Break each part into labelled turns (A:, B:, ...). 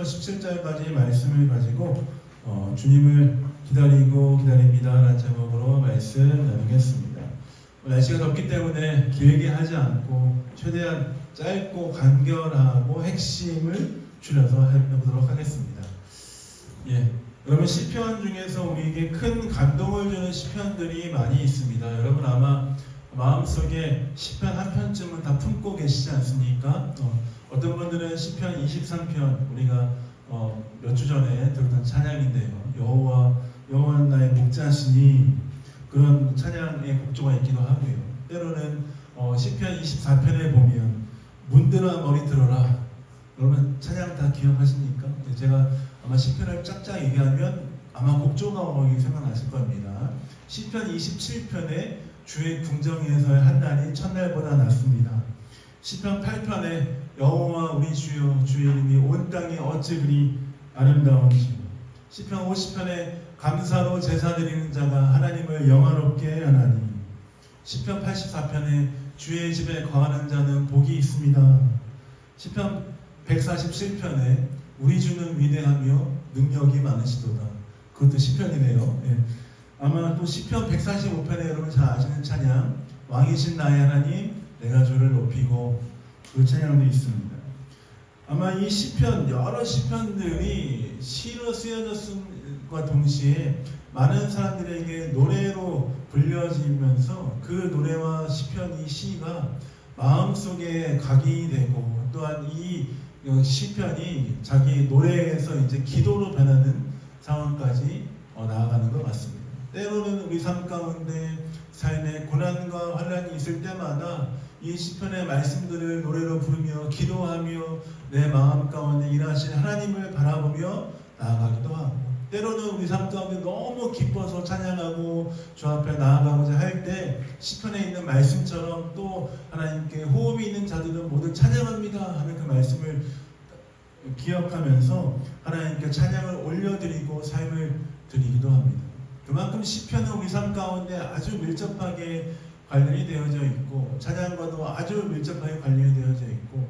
A: 17절까지 말씀을 가지고 주님을 기다리고 기다립니다 라는 제목으로 말씀 나누겠습니다. 날씨가 덥기 때문에 길게 하지 않고 최대한 짧고 간결하고 핵심을 줄여서 해보도록 하겠습니다. 여러분, 시편 중에서 우리에게 큰 감동을 주는 시편들이 많이 있습니다. 여러분 아마 마음속에 시편 한 편쯤은 다 품고 계시지 않습니까? 어떤 분들은 시편 23편, 우리가 몇 주 전에 들었던 찬양인데요, 여호와는 나의 목자시니, 그런 찬양의 곡조가 있기도 하고요. 때로는 시편 24편에 보면 문드나 머리 들어라. 여러분 찬양 다 기억하십니까? 제가 아마 시편을 쫙쫙 얘기하면 아마 곡조가 생각나실 겁니다. 시편 27편에 주의 궁정에서의 한 날이 첫날보다 낫습니다. 시편 8편에 여호와 우리 주여, 주의 이름이 온 땅에 어찌 그리 아름다운지. 시편 50편에 감사로 제사 드리는 자가 하나님을 영화롭게 하나니. 시편 84편에 주의 집에 거하는 자는 복이 있습니다. 시편 147편에 우리 주는 위대하며 능력이 많으시도다. 그것도 시편이네요. 아마 또 시편 145편에 여러분 잘 아시는 찬양, 왕이신 나의 하나님 내가 주를 높이고, 그 찬양도 있습니다. 아마 이 시편, 여러 시편들이 시로 쓰여졌음과 동시에 많은 사람들에게 노래로 불려지면서 그 노래와 시편, 이 시가 마음속에 각인이 되고, 또한 이 시편이 자기 노래에서 이제 기도로 변하는 상황까지 나아가는 것 같습니다. 때로는 우리 삶 가운데 삶에 고난과 환난이 있을 때마다 이 시편의 말씀들을 노래로 부르며 기도하며 내 마음 가운데 일하신 하나님을 바라보며 나아가기도 하고, 때로는 우리 삶 가운데 너무 기뻐서 찬양하고 주 앞에 나아가고자 할 때 시편에 있는 말씀처럼 또 하나님께 호흡이 있는 자들은 모두 찬양합니다 하는 그 말씀을 기억하면서 하나님께 찬양을 올려드리고 삶을 드리기도 합니다. 그만큼 시편은 우리 삶 가운데 아주 밀접하게 관련이 되어져 있고, 찬양과도 아주 밀접하게 관련이 되어져 있고,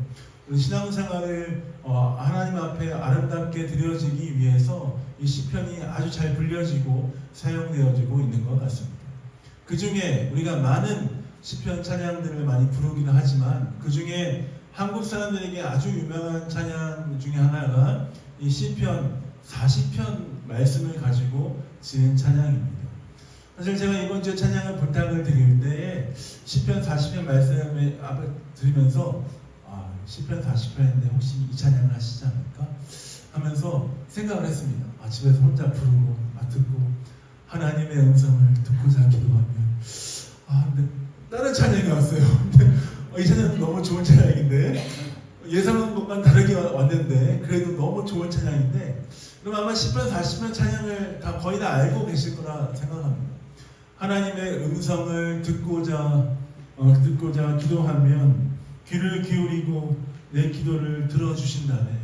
A: 신앙생활을 하나님 앞에 아름답게 드려지기 위해서 이 시편이 아주 잘 불려지고 사용되어지고 있는 것 같습니다. 그 중에 우리가 많은 시편 찬양들을 많이 부르기는 하지만, 그 중에 한국 사람들에게 아주 유명한 찬양 중에 하나가 이 시편 40편 말씀을 가지고 지은 찬양입니다. 사실 제가 이번 주에 찬양을 부탁을 드릴 때에 시편 40편 말씀을 들으면서 시편 40편인데 혹시 이 찬양을 하시지 않을까 하면서 생각을 했습니다. 집에서 혼자 부르고 듣고 하나님의 음성을 듣고자 기도하면 근데 다른 찬양이 왔어요. 근데 이 찬양은 너무 좋은 찬양인데, 예상한 것과는 다르게 왔는데 그래도 너무 좋은 찬양인데, 그럼 아마 10편 40편 찬양을 거의 다 알고 계실 거라 생각합니다. 하나님의 음성을 듣고자 기도하면 귀를 기울이고 내 기도를 들어주신다네.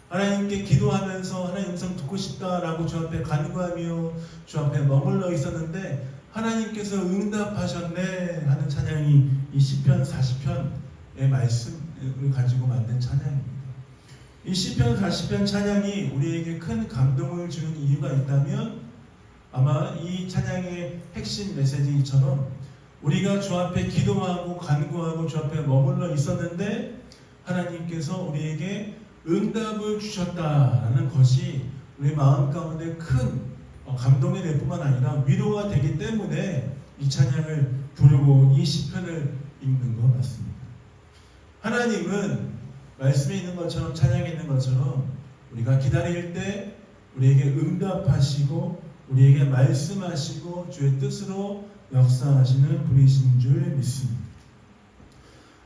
A: 하나님께 기도하면서 하나님 음성 듣고 싶다라고 주 앞에 간구하며 주 앞에 머물러 있었는데 하나님께서 응답하셨네 하는 찬양이 이 시편 40편의 말씀을 가지고 만든 찬양입니다. 이 시편 40편 찬양이 우리에게 큰 감동을 주는 이유가 있다면 아마 이 찬양의 핵심 메시지처럼 우리가 주 앞에 기도하고 간구하고 주 앞에 머물러 있었는데 하나님께서 우리에게 응답을 주셨다라는 것이 우리 마음 가운데 큰 감동이 될 뿐만 아니라 위로가 되기 때문에 이 찬양을 부르고 이 시편을 읽는 것 같습니다. 하나님은 말씀에 있는 것처럼, 찬양에 있는 것처럼 우리가 기다릴 때 우리에게 응답하시고 우리에게 말씀하시고 주의 뜻으로 역사하시는 분이신 줄 믿습니다.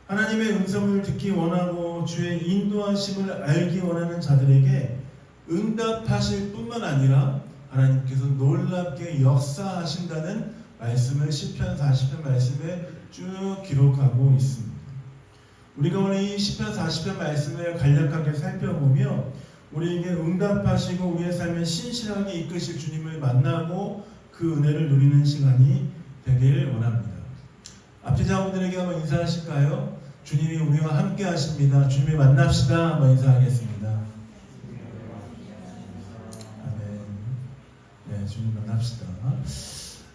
A: 하나님의 음성을 듣기 원하고 주의 인도하심을 알기 원하는 자들에게 응답하실 뿐만 아니라 하나님께서 놀랍게 역사하신다는 말씀을 시편 40편 말씀에 쭉 기록하고 있습니다. 우리가 오늘 이 시편 40편 말씀을 간략하게 살펴보며 우리에게 응답하시고 우리의 삶에 신실하게 이끄실 주님을 만나고 그 은혜를 누리는 시간이 되길 원합니다. 앞지자분들에게 한번 인사하실까요? 주님이 우리와 함께 하십니다. 주님을 만납시다. 한번 인사하겠습니다. 주님 만납시다.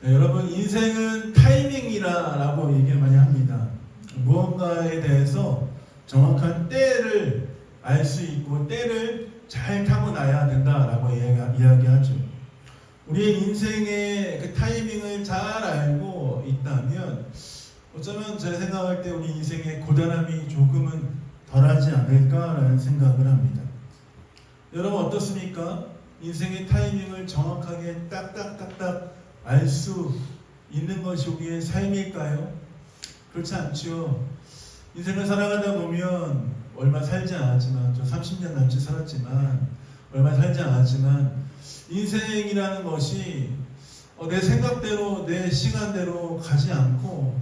A: 네, 여러분 인생은 타이밍이라고 얘기를 많이 합니다. 무언가에 대해서 정확한 때를 알 수 있고 때를 잘 타고나야 된다라고 이야기하죠. 우리의 인생의 그 타이밍을 잘 알고 있다면 어쩌면 제가 생각할 때 우리 인생의 고단함이 조금은 덜하지 않을까라는 생각을 합니다. 여러분 어떻습니까? 인생의 타이밍을 정확하게 딱딱딱딱 알 수 있는 것이 우리의 삶일까요? 그렇지 않죠. 인생을 살아가다 보면 얼마 살지 않았지만, 저 30년 남짓 살았지만 얼마 살지 않았지만 인생이라는 것이 내 생각대로 내 시간대로 가지 않고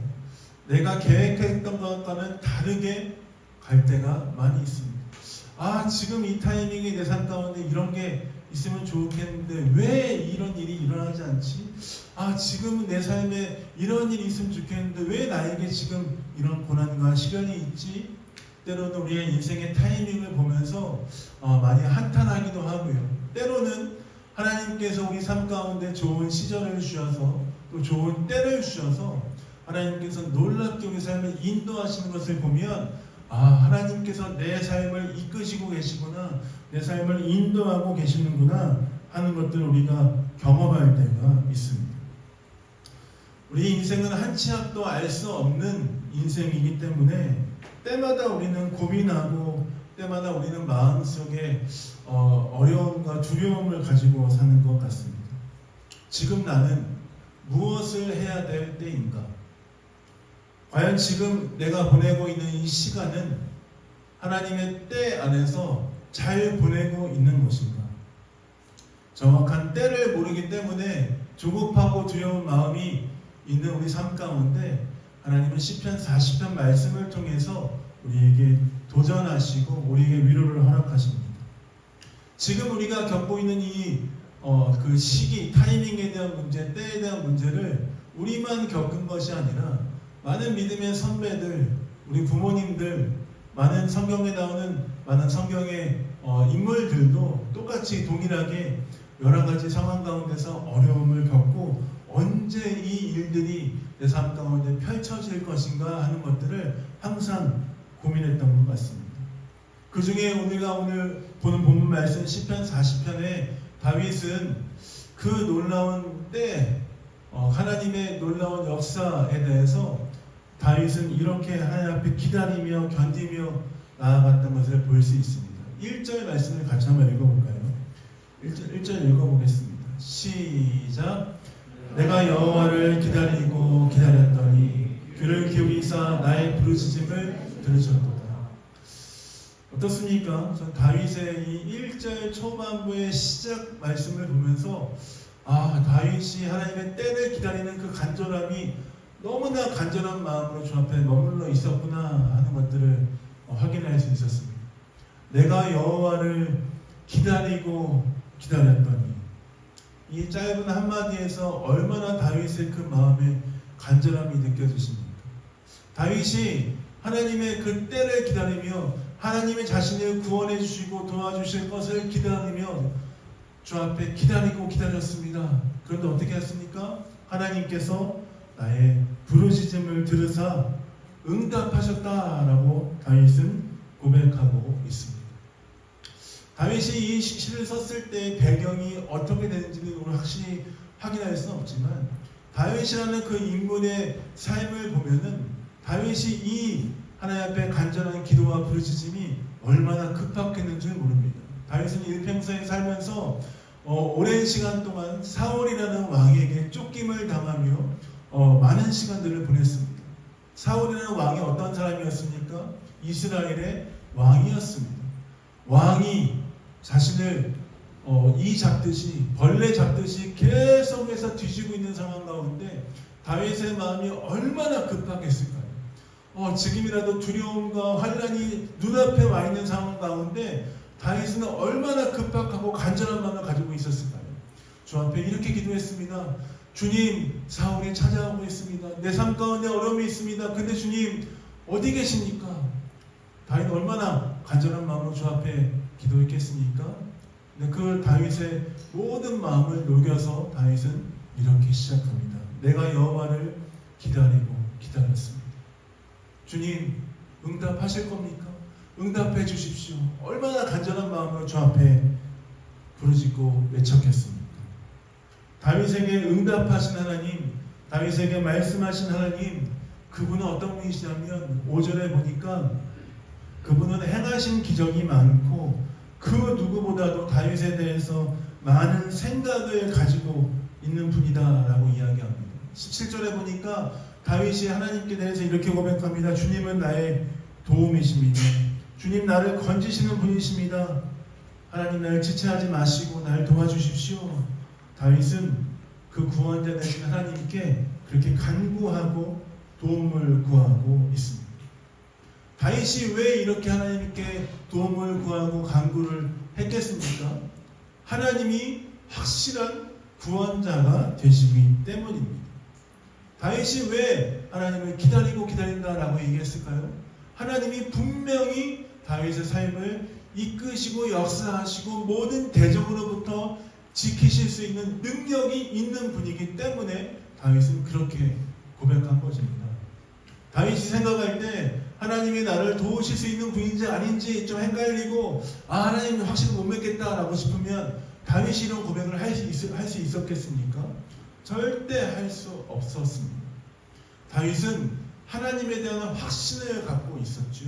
A: 내가 계획했던 것과는 다르게 갈 때가 많이 있습니다. 지금 이 타이밍에 내 삶 가운데 이런 게 있으면 좋겠는데 왜 이런 일이 일어나지 않지? 지금은 내 삶에 이런 일이 있으면 좋겠는데 왜 나에게 지금 이런 고난과 시련이 있지? 때로는 우리의 인생의 타이밍을 보면서 많이 한탄하기도 하고요. 때로는 하나님께서 우리 삶 가운데 좋은 시절을 주셔서 또 좋은 때를 주셔서 하나님께서 놀랍게 우리 삶을 인도하시는 것을 보면 하나님께서 내 삶을 이끄시고 계시구나, 내 삶을 인도하고 계시는구나 하는 것들을 우리가 경험할 때가 있습니다. 우리 인생은 한 치 앞도 알 수 없는 인생이기 때문에 때마다 우리는 고민하고 때마다 우리는 마음속에 어려움과 두려움을 가지고 사는 것 같습니다. 지금 나는 무엇을 해야 될 때인가? 과연 지금 내가 보내고 있는 이 시간은 하나님의 때 안에서 잘 보내고 있는 것인가? 정확한 때를 모르기 때문에 조급하고 두려운 마음이 있는 우리 삶 가운데 하나님은 시편 40편 말씀을 통해서 우리에게 도전하시고 우리에게 위로를 허락하십니다. 지금 우리가 겪고 있는 그 시기, 타이밍에 대한 문제, 때에 대한 문제를 우리만 겪은 것이 아니라 많은 믿음의 선배들, 우리 부모님들, 많은 성경에 나오는 많은 성경의 인물들도 똑같이 동일하게 여러 가지 상황 가운데서 어려움을 겪고 언제 이 일들이 내 삶 가운데 펼쳐질 것인가 하는 것들을 항상 고민했던 것 같습니다. 그 중에 우리가 오늘 보는 본문 말씀 시편 40편에 다윗은 그 놀라운 때 하나님의 놀라운 역사에 대해서 다윗은 이렇게 하나님 앞에 기다리며 견디며 나아갔던 것을 볼 수 있습니다. 1절 말씀을 같이 한번 읽어볼까요? 1절 읽어보겠습니다. 시작. 내가 여호와를 기다리고 기다렸더니 귀를 기울이사 나의 부르짖음을 들으셨도다. 어떻습니까? 전 다윗의 이 1절 초반부의 시작 말씀을 보면서 다윗이 하나님의 때를 기다리는 그 간절함이 너무나 간절한 마음으로 주 앞에 머물러 있었구나 하는 것들을 확인할 수 있었습니다. 내가 여호와를 기다리고 기다렸더니, 이 짧은 한마디에서 얼마나 다윗의 그 마음의 간절함이 느껴지십니까? 다윗이 하나님의 그 때를 기다리며 하나님의 자신을 구원해 주시고 도와주실 것을 기다리며 주 앞에 기다리고 기다렸습니다. 그런데 어떻게 했습니까? 하나님께서 나의 부르짖음을 들으사 응답하셨다라고 다윗은 고백하고 있습니다. 다윗이 이 시를 썼을 때 배경이 어떻게 되는지는 오늘 확실히 확인할 수는 없지만 다윗이라는 그 인물의 삶을 보면은 다윗이 이 하나님 앞에 간절한 기도와 부르짖음이 얼마나 급박했는지를 모릅니다. 다윗은 일평생에 살면서 오랜 시간 동안 사울이라는 왕에게 쫓김을 당하며 많은 시간들을 보냈습니다. 사울이라는 왕이 어떤 사람이었습니까? 이스라엘의 왕이었습니다. 왕이 자신을 이 잡듯이 벌레 잡듯이 계속해서 뒤지고 있는 상황 가운데 다윗의 마음이 얼마나 급박했을까요? 지금이라도 두려움과 환란이 눈앞에 와 있는 상황 가운데 다윗은 얼마나 급박하고 간절한 마음을 가지고 있었을까요? 주 앞에 이렇게 기도했습니다. 주님, 사울이 찾아오고 있습니다. 내 삶 가운데 어려움이 있습니다. 근데 주님 어디 계십니까? 다윗은 얼마나 간절한 마음으로 주 앞에 기도했겠습니까? 근데 그 다윗의 모든 마음을 녹여서 다윗은 이렇게 시작합니다. 내가 여호와를 기다리고 기다렸습니다. 주님, 응답하실 겁니까? 응답해 주십시오. 얼마나 간절한 마음으로 주 앞에 부르짖고 외쳤겠습니까? 다윗에게 응답하신 하나님, 다윗에게 말씀하신 하나님, 그분은 어떤 분이시냐면 5절에 보니까 그분은 행하신 기적이 많고 그 누구보다도 다윗에 대해서 많은 생각을 가지고 있는 분이다라고 이야기합니다. 17절에 보니까 다윗이 하나님께 대해서 이렇게 고백합니다. 주님은 나의 도움이십니다. 주님, 나를 건지시는 분이십니다. 하나님, 나를 지체하지 마시고 나를 도와주십시오. 다윗은 그 구원자 되신 하나님께 그렇게 간구하고 도움을 구하고 있습니다. 다윗이 왜 이렇게 하나님께 도움을 구하고 간구를 했겠습니까? 하나님이 확실한 구원자가 되시기 때문입니다. 다윗이 왜 하나님을 기다리고 기다린다라고 얘기했을까요? 하나님이 분명히 다윗의 삶을 이끄시고 역사하시고 모든 대적으로부터 지키실 수 있는 능력이 있는 분이기 때문에 다윗은 그렇게 고백한 것입니다. 다윗이 생각할 때 하나님이 나를 도우실 수 있는 분인지 아닌지 좀 헷갈리고 하나님 확실히 못 믿겠다라고 싶으면 다윗이 이런 고백을 할 수 있었겠습니까? 절대 할 수 없었습니다. 다윗은 하나님에 대한 확신을 갖고 있었죠.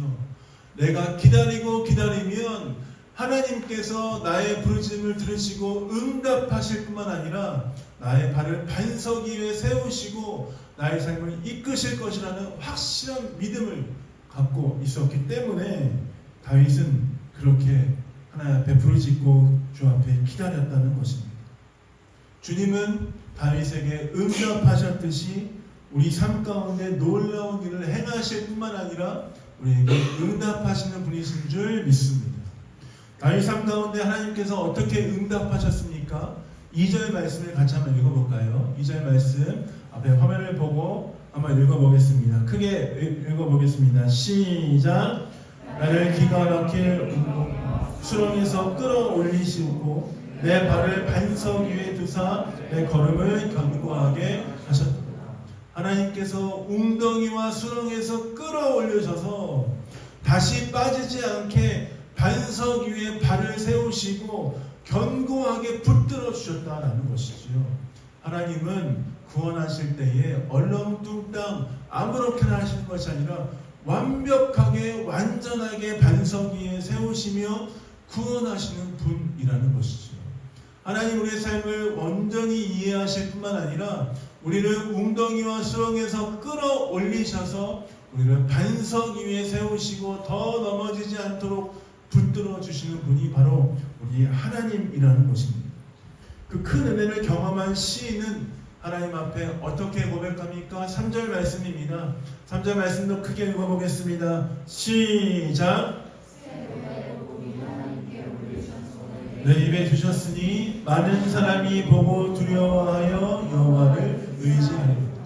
A: 내가 기다리고 기다리면 하나님께서 나의 부르짖음을 들으시고 응답하실 뿐만 아니라 나의 발을 반석 위에 세우시고 나의 삶을 이끄실 것이라는 확실한 믿음을 갖고 있었기 때문에 다윗은 그렇게 하나님 앞에 부르짖고 주 앞에 기다렸다는 것입니다. 주님은 다윗에게 응답하셨듯이 우리 삶 가운데 놀라운 일을 행하실 뿐만 아니라 우리에게 응답하시는 분이신 줄 믿습니다. 다윗 삶 가운데 하나님께서 어떻게 응답하셨습니까? 2절 말씀을 같이 한번 읽어볼까요? 2절 말씀 앞에 화면을 보고 한번 읽어보겠습니다. 크게 읽어보겠습니다. 시작. 나를 기가 막힐 수렁에서 끌어올리시고 내 발을 반석 위에 두사 내 걸음을 견고하게 하셨다. 하나님께서 웅덩이와 수렁에서 끌어올리셔서 다시 빠지지 않게 반석 위에 발을 세우시고 견고하게 붙들어 주셨다라는 것이죠. 하나님은 구원하실 때에 얼렁뚱땅 아무렇게나 하시는 것이 아니라 완벽하게 완전하게 반석 위에 세우시며 구원하시는 분이라는 것이죠. 하나님 우리의 삶을 온전히 이해하실 뿐만 아니라 우리를 웅덩이와 수렁에서 끌어올리셔서 우리를 반석 위에 세우시고 더 넘어지지 않도록 붙들어 주시는 분이 바로 우리 하나님이라는 것입니다. 그 큰 은혜를 경험한 시인은 하나님 앞에 어떻게 고백합니까? 3절 말씀입니다. 3절 말씀도 크게 읽어보겠습니다. 시작. 내 입에 주셨으니 많은 사람이 보고 두려워하여 여호와를 의지하리로다.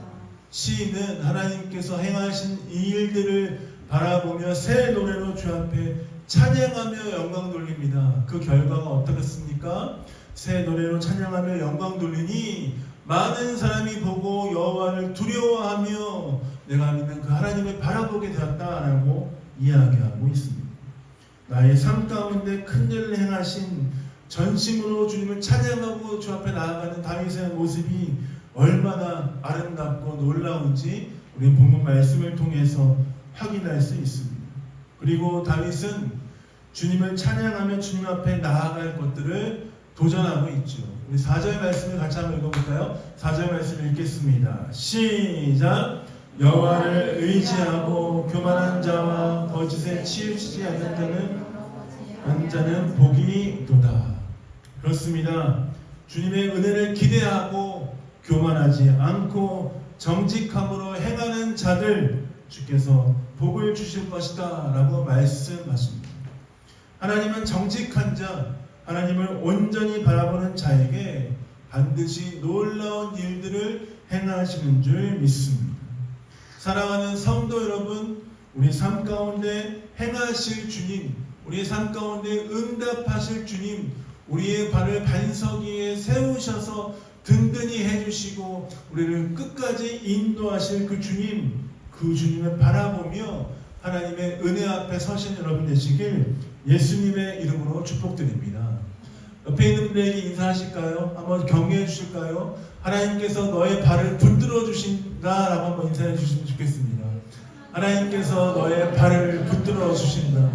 A: 시인은 하나님께서 행하신 이 일들을 바라보며 새 노래로 주 앞에 찬양하며 영광 돌립니다. 그 결과가 어떻겠습니까? 새 노래로 찬양하며 영광 돌리니 많은 사람이 보고 여호와를 두려워하며 내가 믿는 그 하나님을 바라보게 되었다라고 이야기하고 있습니다. 나의 삶 가운데 큰 일을 행하신 전심으로 주님을 찬양하고 주 앞에 나아가는 다윗의 모습이 얼마나 아름답고 놀라운지 우리 본문 말씀을 통해서 확인할 수 있습니다. 그리고 다윗은 주님을 찬양하며 주님 앞에 나아갈 것들을 도전하고 있죠. 우리 4절 말씀을 같이 한번 읽어볼까요? 4절 말씀 읽겠습니다. 시작. 여호와를 의지하고 교만한 자와 거짓에 치우치지 않는 자는 복이 있도다. 그렇습니다. 주님의 은혜를 기대하고 교만하지 않고 정직함으로 행하는 자들 주께서 복을 주실 것이다 라고 말씀하십니다. 하나님은 정직한 자, 하나님을 온전히 바라보는 자에게 반드시 놀라운 일들을 행하시는 줄 믿습니다. 사랑하는 성도 여러분, 우리 삶 가운데 행하실 주님, 우리 삶 가운데 응답하실 주님, 우리의 발을 반석 위에 세우셔서 든든히 해주시고 우리를 끝까지 인도하실 그 주님을 바라보며 하나님의 은혜 앞에 서신 여러분 되시길 예수님의 이름으로 축복드립니다. 옆에 있는 분에게 인사하실까요? 한번 격려해 주실까요? 하나님께서 너의 발을 붙들어 주신다 라고 한번 인사해 주시면 좋겠습니다. 하나님께서 너의 발을 붙들어 주신다.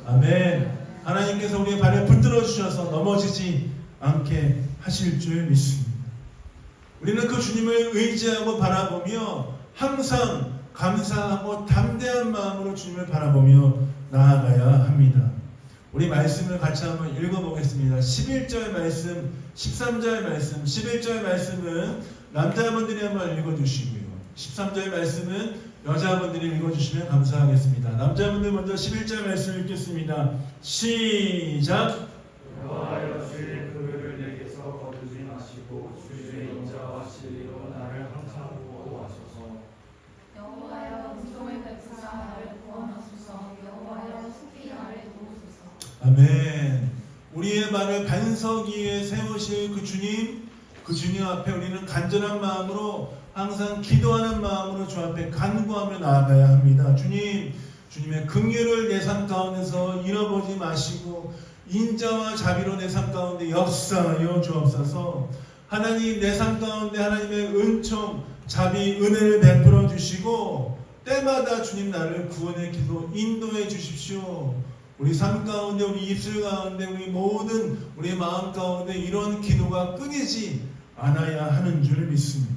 A: 아멘. 하나님께서 우리의 발을 붙들어 주셔서 넘어지지 않게 하실 줄 믿습니다. 우리는 그 주님을 의지하고 바라보며 항상 감사하고 담대한 마음으로 주님을 바라보며 나아가야 합니다. 우리 말씀을 같이 한번 읽어보겠습니다. 11절 말씀, 13절 말씀, 11절 말씀은 남자분들이 한번 읽어주시고요. 13절 말씀은 여자분들이 읽어주시면 감사하겠습니다. 남자분들 먼저 11절 말씀 읽겠습니다. 시작!
B: 여호와여 주의 그 내게서 거두지 마시고 주의 인자와 진리로 나를 항상 보호하소서.
C: 여호와여 은총을 베푸사 나를 구원하소서. 여호와여 속히 나를 도우소서.
A: 아멘. 우리의 발을 반석 위에 세우실 그 주님 앞에 우리는 간절한 마음으로 항상 기도하는 마음으로 주 앞에 간구하며 나아가야 합니다. 주님의 긍휼을 내 삶 가운데서 잃어보지 마시고 인자와 자비로 내 삶 가운데 역사하여 주옵소서. 하나님 내 삶 가운데 하나님의 은총, 자비, 은혜를 베풀어 주시고 때마다 주님 나를 구원의 길로 인도해 주십시오. 우리 삶 가운데, 우리 입술 가운데, 우리 모든 우리 마음 가운데 이런 기도가 끊이지 않아야 하는 줄 믿습니다.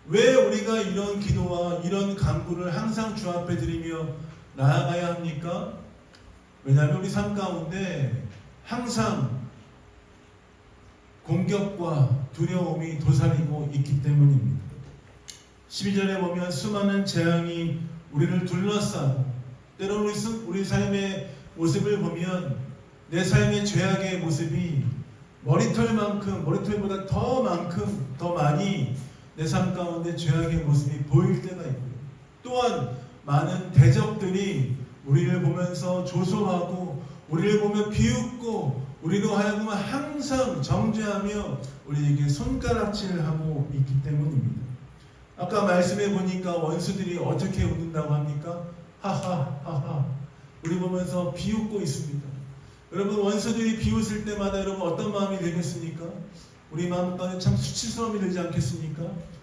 A: 왜 우리가 이런 기도와 이런 간구를 항상 주 앞에 드리며 나아가야 합니까? 왜냐하면 우리 삶 가운데 항상 공격과 두려움이 도사리고 있기 때문입니다. 12절에 보면 수많은 재앙이 우리를 둘러싸고 때로는 우리 삶의 모습을 보면 내 삶의 죄악의 모습이 머리털보다 더 많이 내 삶 가운데 죄악의 모습이 보일 때가 있고요. 또한 많은 대적들이 우리를 보면서 조소하고 우리를 보며 비웃고 우리로 하여금 항상 정죄하며 우리에게 손가락질하고 있기 때문입니다. 아까 말씀해 보니까 원수들이 어떻게 웃는다고 합니까? 하하하하. 우리 보면서 비웃고 있습니다. 여러분 원수들이 비웃을 때마다 여러분 어떤 마음이 들겠습니까? 우리 마음 가운데 참 수치스러움이 들지 않겠습니까?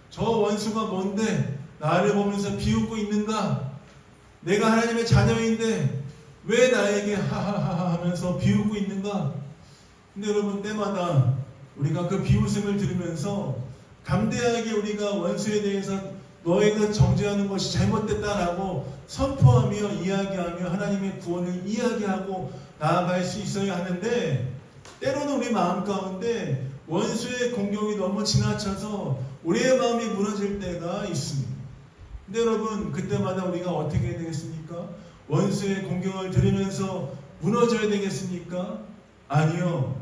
A: 저 원수가 뭔데 나를 보면서 비웃고 있는가? 내가 하나님의 자녀인데 왜 나에게 하하하하 하면서 비웃고 있는가? 근데 여러분 때마다 우리가 그 비웃음을 들으면서 담대하게 우리가 원수에 대해서 너희가 정죄하는 것이 잘못됐다라고 선포하며 이야기하며 하나님의 구원을 이야기하고 나아갈 수 있어야 하는데 때로는 우리 마음 가운데 원수의 공격이 너무 지나쳐서 우리의 마음이 무너질 때가 있습니다. 근데 여러분 그때마다 우리가 어떻게 해야 되겠습니까? 원수의 공격을 들으면서 무너져야 되겠습니까? 아니요.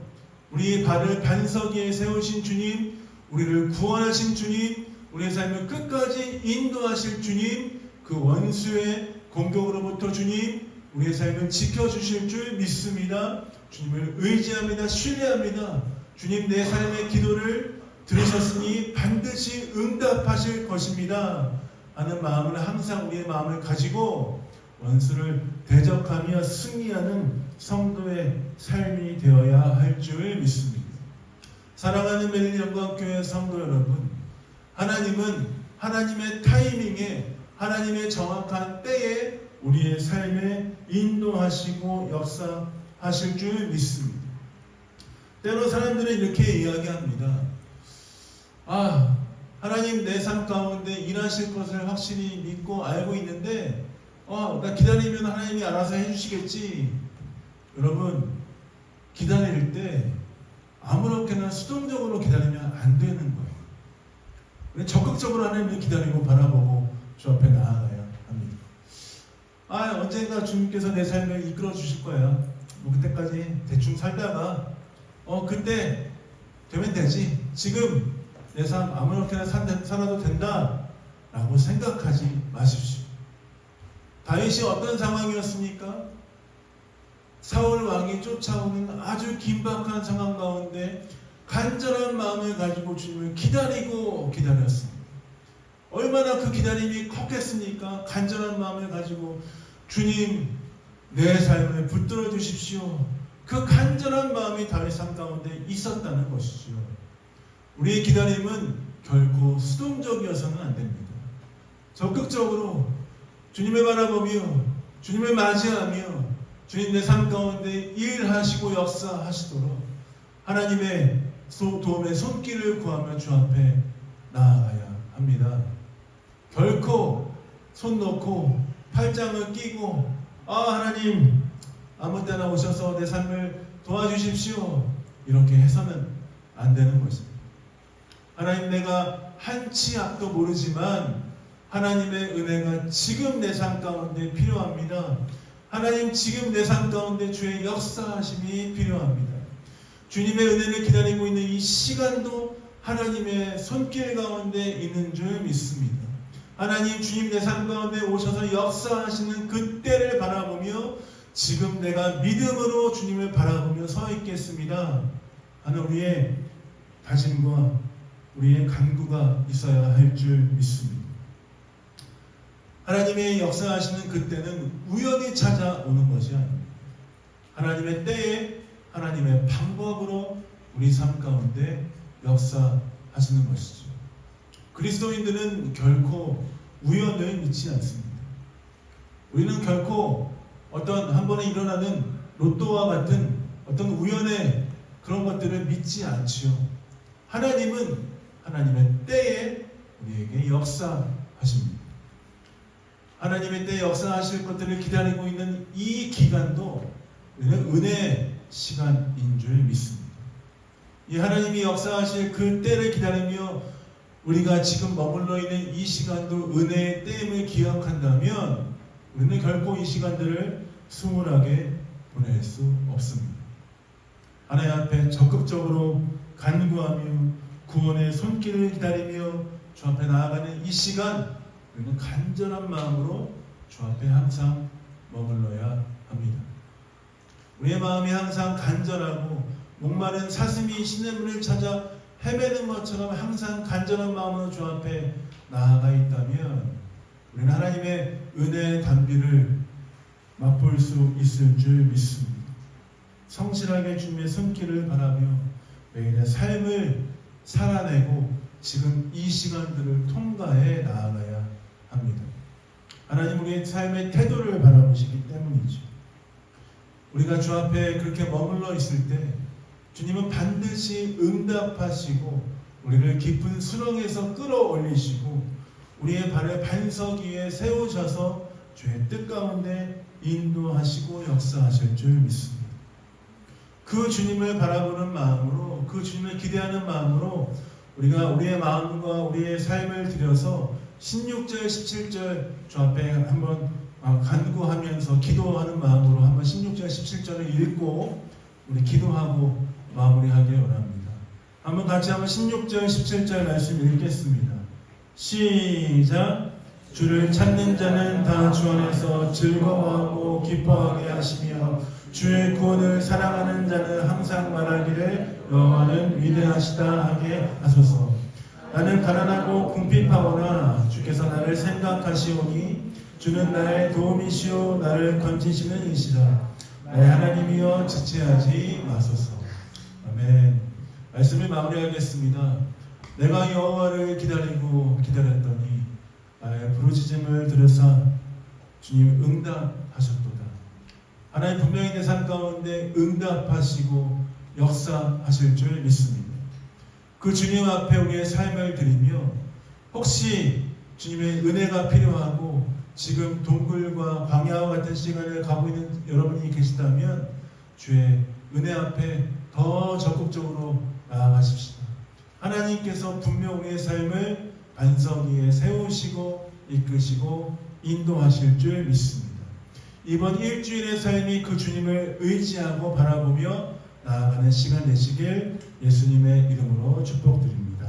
A: 우리의 발을 반석 위에 세우신 주님, 우리를 구원하신 주님, 우리의 삶을 끝까지 인도하실 주님, 그 원수의 공격으로부터 주님, 우리의 삶을 지켜주실 줄 믿습니다. 주님을 의지합니다. 신뢰합니다. 주님 내 삶의 기도를 들으셨으니 반드시 응답하실 것입니다. 하는 마음을 항상 우리의 마음을 가지고 원수를 대적하며 승리하는 성도의 삶이 되어야 할 줄 믿습니다. 사랑하는 매일 영광교회 성도 여러분, 하나님은 하나님의 타이밍에 하나님의 정확한 때에 우리의 삶에 인도하시고 역사하실 줄 믿습니다. 때로 사람들은 이렇게 이야기합니다. 하나님 내 삶 가운데 일하실 것을 확실히 믿고 알고 있는데 나 기다리면 하나님이 알아서 해주시겠지. 여러분 기다릴 때 아무렇게나 수동적으로 기다리면 안 되는 거예요. 적극적으로 하나님을 기다리고 바라보고 주 앞에 나아가야 합니다. 언젠가 주님께서 내 삶을 이끌어 주실 거야. 그때까지 대충 살다가 그때 되면 되지. 지금 내 삶 아무렇게나 살아도 된다 라고 생각하지 마십시오. 다윗이 어떤 상황이었습니까? 사울 왕이 쫓아오는 아주 긴박한 상황 가운데 간절한 마음을 가지고 주님을 기다리고 기다렸습니다. 얼마나 그 기다림이 컸겠습니까? 간절한 마음을 가지고 주님 내 삶을 붙들어 주십시오. 그 간절한 마음이 다윗 삶 가운데 있었다는 것이죠. 우리의 기다림은 결코 수동적이어서는 안 됩니다. 적극적으로 주님을 바라보며 주님을 맞이하며 주님 내 삶 가운데 일하시고 역사하시도록 하나님의 도움의 손길을 구하며 주 앞에 나아가야 합니다. 결코 손 놓고 팔짱을 끼고 하나님 아무 때나 오셔서 내 삶을 도와주십시오 이렇게 해서는 안 되는 것입니다. 하나님 내가 한치 앞도 모르지만 하나님의 은혜가 지금 내 삶 가운데 필요합니다. 하나님 지금 내 삶 가운데 주의 역사하심이 필요합니다. 주님의 은혜를 기다리고 있는 이 시간도 하나님의 손길 가운데 있는 줄 믿습니다. 하나님 주님 내 삶 가운데 오셔서 역사하시는 그때를 바라보며 지금 내가 믿음으로 주님을 바라보며 서 있겠습니다 하는 우리의 다짐과 우리의 간구가 있어야 할 줄 믿습니다. 하나님의 역사하시는 그때는 우연히 찾아오는 것이 아닙니다. 하나님의 때에 하나님의 방법으로 우리 삶 가운데 역사하시는 것이죠. 그리스도인들은 결코 우연을 믿지 않습니다. 우리는 결코 어떤 한 번에 일어나는 로또와 같은 어떤 우연의 그런 것들을 믿지 않지요. 하나님은 하나님의 때에 우리에게 역사하십니다. 하나님의 때에 역사하실 것들을 기다리고 있는 이 기간도 우리는 은혜의 시간인 줄 믿습니다. 이 하나님이 역사하실 그 때를 기다리며 우리가 지금 머물러 있는 이 시간도 은혜의 때임을 기억한다면 우리는 결코 이 시간들을 수월하게 보낼 수 없습니다. 하나님 앞에 적극적으로 간구하며 구원의 손길을 기다리며 주 앞에 나아가는 이 시간 우리는 간절한 마음으로 주 앞에 항상 머물러야 합니다. 우리의 마음이 항상 간절하고 목마른 사슴이 시냇물을 찾아 헤매는 것처럼 항상 간절한 마음으로 주 앞에 나아가 있다면 우리는 하나님의 은혜의 단비를 맛볼 수 있을 줄 믿습니다. 성실하게 주님의 손길을 바라며 매일의 삶을 살아내고 지금 이 시간들을 통과해 나아가야 합니다. 하나님 우리의 삶의 태도를 바라보시기 때문이죠. 우리가 주 앞에 그렇게 머물러 있을 때 주님은 반드시 응답하시고 우리를 깊은 수렁에서 끌어올리시고 우리의 발을 반석 위에 세우셔서 주의 뜻 가운데 인도하시고 역사하실 줄 믿습니다. 그 주님을 바라보는 마음으로 그 주님을 기대하는 마음으로 우리가 우리의 마음과 우리의 삶을 들여서 16절 17절 주 앞에 한번 간구하면서 기도하는 마음으로 한번 16절 17절을 읽고 우리 기도하고 마무리하기 원합니다. 한번 같이 한번 16절 17절 말씀 읽겠습니다. 시작. 주를 찾는 자는 다 주 안에서 즐거워하고 기뻐하게 하시며 주의 구원을 사랑하는 자는 항상 말하기를 여호와는 위대하시다 하게 하소서. 나는 가난하고 궁핍하오나 주께서 나를 생각하시오니 주는 나의 도움이시오 나를 건지시는 이시라. 나의 하나님이여 지체하지 마소서. 아멘. 말씀을 마무리하겠습니다. 내가 여호와를 기다리고 기다렸더니 나의 부르짖음을 들으사 주님 응답하셨도다. 하나님 분명히 내 삶 가운데 응답하시고 역사하실 줄 믿습니다. 그 주님 앞에 우리의 삶을 드리며 혹시 주님의 은혜가 필요하고 지금 동굴과 광야와 같은 시간을 가고 있는 여러분이 계시다면 주의 은혜 앞에 더 적극적으로 나아가십시다. 하나님께서 분명 우리의 삶을 반석 위에 세우시고 이끄시고 인도하실 줄 믿습니다. 이번 일주일의 삶이 그 주님을 의지하고 바라보며 나아가는 시간 되시길 예수님의 이름으로 축복드립니다.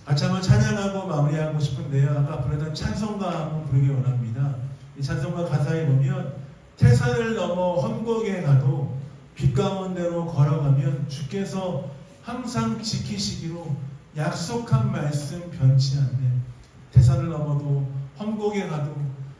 A: 같이 한번 찬양하고 마무리하고 싶은데요. 아까 부르던 찬송가 한번 부르기 원합니다. 이 찬송가 가사에 보면 태산을 넘어 험곡에 가도 빛 가운데로 걸어가면 주께서 항상 지키시기로 약속한 말씀 변치 않네. 태산을 넘어도 험곡에 가도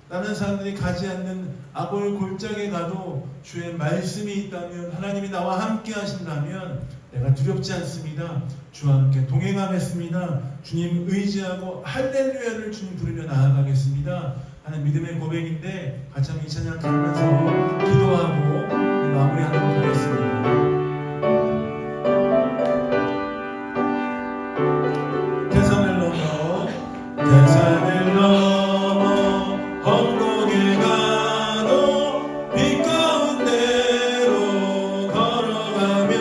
A: 다른 사람들이 가지 않는 아골 골짜기에 가도 주의 말씀이 있다면, 하나님이 나와 함께 하신다면 내가 두렵지 않습니다. 주와 함께 동행하겠습니다. 주님 의지하고 할렐루야를 주님 부르며 나아가겠습니다 하는 믿음의 고백인데, 같이 한번 이 찬양 가면서 기도하고 마무리하도록 하겠습니다. 태산을 넘어 험곡에 가도 빛 가운데로 걸어가면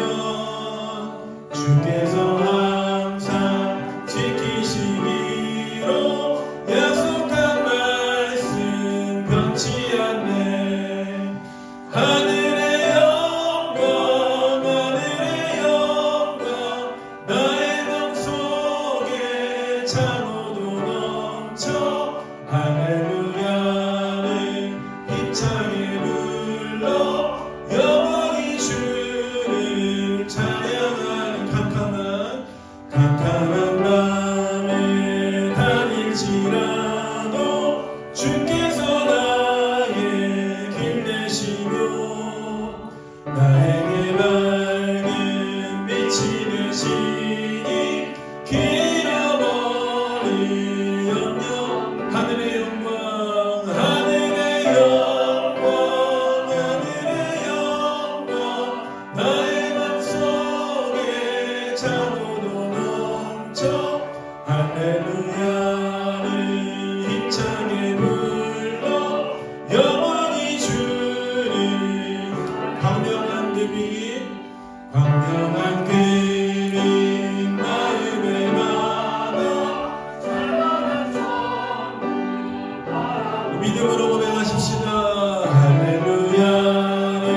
A: 주께서 항상 지키시기로 약속한 말씀 변치 않네. 하늘의 영광 나의 맘속에 찬호도 넘쳐 할렐루야를 힘차게 불러 영원히 주를 찬양하는 캄캄한 밤에 다닐지라도 주께서 나의 길 되시며 나에게 밝은 빛이 되시니 길어버린 염려. 하늘의 영광 나의 맘속에 찬호도 넘쳐 할렐루야를 힘차게 불러 영원히 주를. 광명한 그 빛 마음에 받아 믿음으로 고백하십시다. 할렐루야를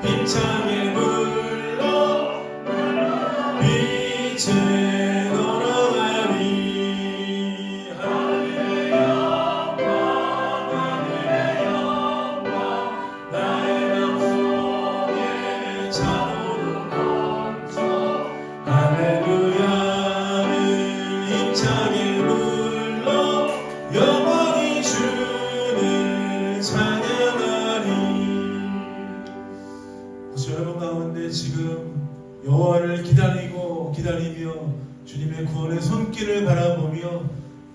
A: 힘차게 불러 빛에 걸어가리. 하늘의 영광 나의 맘속에 찬호로 넘쳐 할렐루야를 힘차게 불러 영원히 주를 찬양하리. 혹시 여러분 가운데 지금 여호와를 기다리며 주님의 구원의 손길을 바라보며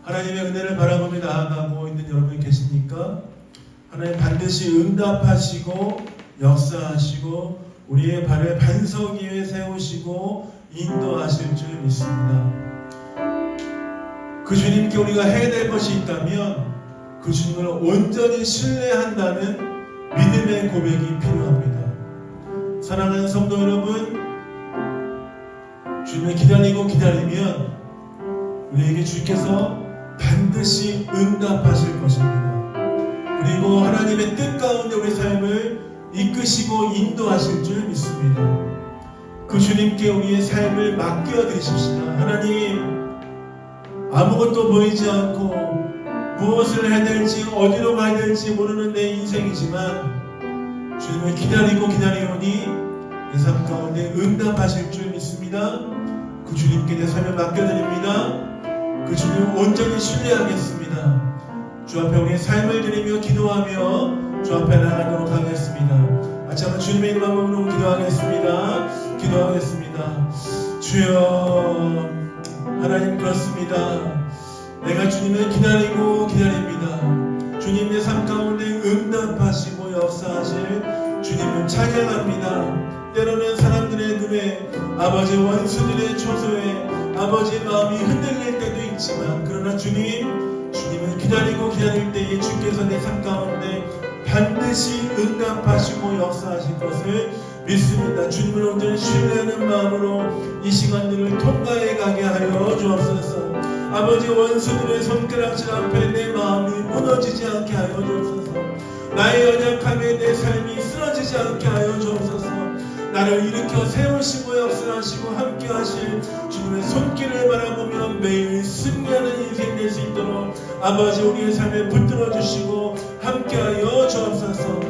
A: 하나님의 은혜를 바라보며 나아가고 있는 여러분이 계십니까? 하나님 반드시 응답하시고 역사하시고 우리의 발을 반석 위에 세우시고 인도하실 줄 믿습니다. 그 주님께 우리가 해야 될 것이 있다면 그 주님을 온전히 신뢰한다는 믿음의 고백이 필요합니다. 사랑하는 성도 여러분, 주님을 기다리면 우리에게 주께서 반드시 응답하실 것입니다. 그리고 하나님의 뜻 가운데 우리 삶을 이끄시고 인도하실 줄 믿습니다. 그 주님께 우리의 삶을 맡겨드리십시다. 하나님, 아무것도 보이지 않고 무엇을 해야 될지 어디로 가야 될지 모르는 내 인생이지만 주님을 기다리오니 내 삶 가운데 응답하실 줄 믿습니다. 그 주님께 내 삶을 맡겨드립니다. 그 주님을 온전히 신뢰하겠습니다. 주 앞에 우리의 삶을 드리며 기도하며 주 앞에 나가도록 하겠습니다. 같이 한번 주님의 이름 한 번으로 기도하겠습니다. 주여, 하나님 그렇습니다. 내가 주님을 기다립니다. 주님 내 삶 가운데 응답하시고 역사하실 주님을 찬양합니다. 때로는 사람들의 눈에, 아버지 원수들의 초소에 아버지의 마음이 흔들릴 때도 있지만, 그러나 주님을 기다릴 때에 주께서 내 삶 가운데 반드시 응답하시고 역사하실 것을 믿습니다. 주님을 온전히 신뢰하는 마음으로 이 시간들을 통과해 가게 하여 주옵소서. 아버지 원수들의 손가락질 앞에 내 마음이 무너지지 않게 하여 주옵소서. 나의 연약함에 내 삶이 쓰러지지 않게 하여 주옵소서. 나를 일으켜 세우시고 역사하시고 함께 하실 주님의 손길을 바라보며 매일 승리하는 인생 될 수 있도록 아버지 우리의 삶에 붙들어 주시고 함께 하여 주옵소서.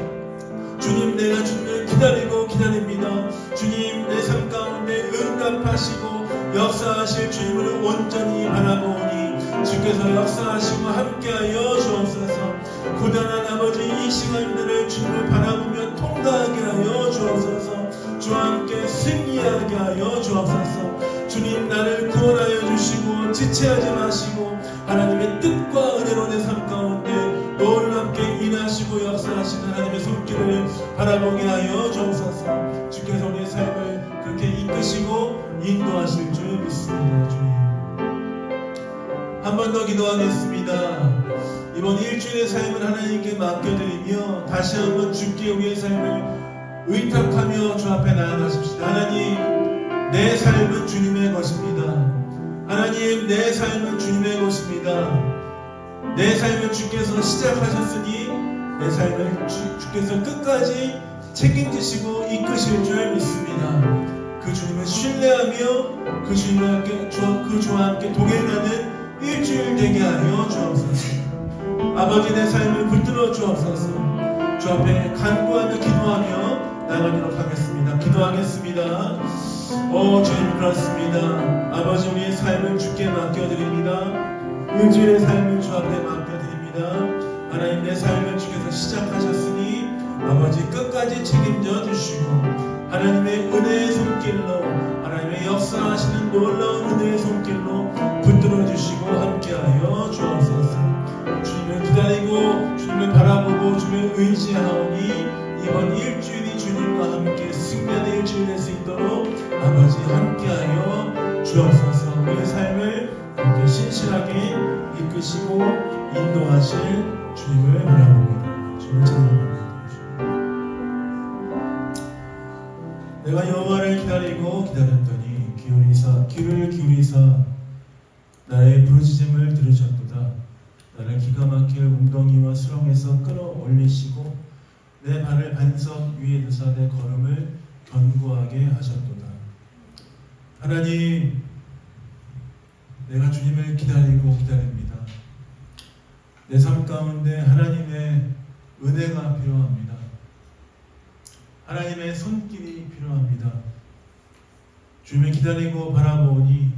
A: 주님, 내가 주님을 기다리고 기다립니다. 주님, 내 삶 가운데 응답하시고 역사하실 주님을 온전히 바라보니 주께서 역사하시고 함께하여 주옵소서. 고단한 아버지 이 시간들을 주님을 바라보며 통과하게 하여 주옵소서. 주와 함께 승리하게 하여 주옵소서. 주님, 나를 구원하여 주시고 지체하지 마시고 하나님의 뜻과 은혜로 내 삶 가운데 놀랍게 인하시고 역사하시는 하나님의 손길을 바라보게 하여 주옵소서. 주께서 우리의 삶을 그렇게 이끄시고 인도하실 줄 믿습니다. 주님, 한 번 더 기도하겠습니다. 이번 일주일의 삶을 하나님께 맡겨드리며 다시 한번 주께 우리의 삶을 의탁하며 주 앞에 나아가십시다. 하나님, 내 삶은 주님의 것입니다. 하나님, 내 삶은 주님의 것입니다. 내 삶을 주께서 시작하셨으니 내 삶을 주께서 끝까지 책임지시고 이끄실 줄 믿습니다. 그 주님을 신뢰하며 그 주님과 함께 그 주와 함께 동행하는 일주일 되게 하여 주옵소서. 아버지, 내 삶을 붙들어 주옵소서. 주 앞에 간구하며 기도하며 나가도록 하겠습니다. 기도하겠습니다. 주님, 그렇습니다. 아버지, 우리의 삶을 주께 맡겨드립니다. 일주일의 삶을 주 앞에 맡겨드립니다. 하나님, 내 삶을 주께서 시작하셨으니 아버지 끝까지 책임져 주시고 하나님의 은혜의 손길로 하나님의 역사하시는 놀라운 은혜의 손길로 붙들어 주시고 함께하여 주옵소서. 주님을 기다리고 주님을 바라보고 주님을 의지하오니 이번 일주일이 주님과 함께 승리하는 일주일 될 수 있도록 아버지 함께하여 주옵소서. 우리의 삶을 이렇게 신실하게 이끄시고 인도하실 주님을 바라봅니다. 주님을 찬양합니다. 내가 여호와를 기다리고 기다렸더니 귀를 기울이사 나의 부르짖음을 들으셨도다. 나를 기가 막힐 웅덩이와 수렁에서 끌어올리시고 내 발을 반석 위에 두사 내 걸음을 견고하게 하셨도다. 하나님, 내가 주님을 기다리고 기다립니다. 내 삶 가운데 하나님의 은혜가 필요합니다. 하나님의 손길이 필요합니다. 주님을 기다리고 바라보니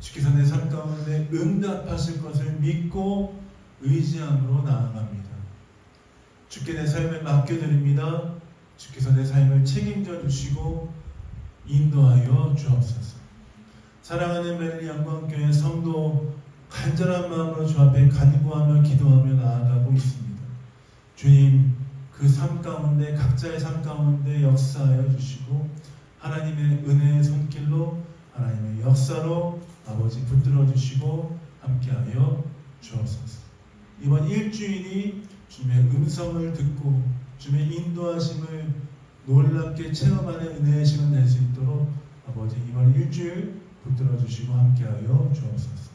A: 주께서 내 삶 가운데 응답하실 것을 믿고 의지함으로 나아갑니다. 주께 내 삶을 맡겨드립니다. 주께서 내 삶을 책임져 주시고 인도하여 주옵소서. 사랑하는 메릴리 영광교회 성도, 간절한 마음으로 주 앞에 간구하며 기도하며 나아가고 있습니다. 주님, 그 삶 가운데 각자의 삶 가운데 역사하여 주시고 하나님의 은혜의 손길로 하나님의 역사로 아버지 붙들어 주시고 함께하여 주옵소서. 이번 일주일이 주님의 음성을 듣고 주님의 인도하심을 놀랍게 체험하는 은혜의 시간 될 수 있도록 아버지 이번 일주일 붙들어 주시고 함께하여 주옵소서.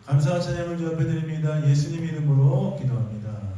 A: 감사와 찬양을 주 앞에 드립니다. 예수님 이름으로 기도합니다.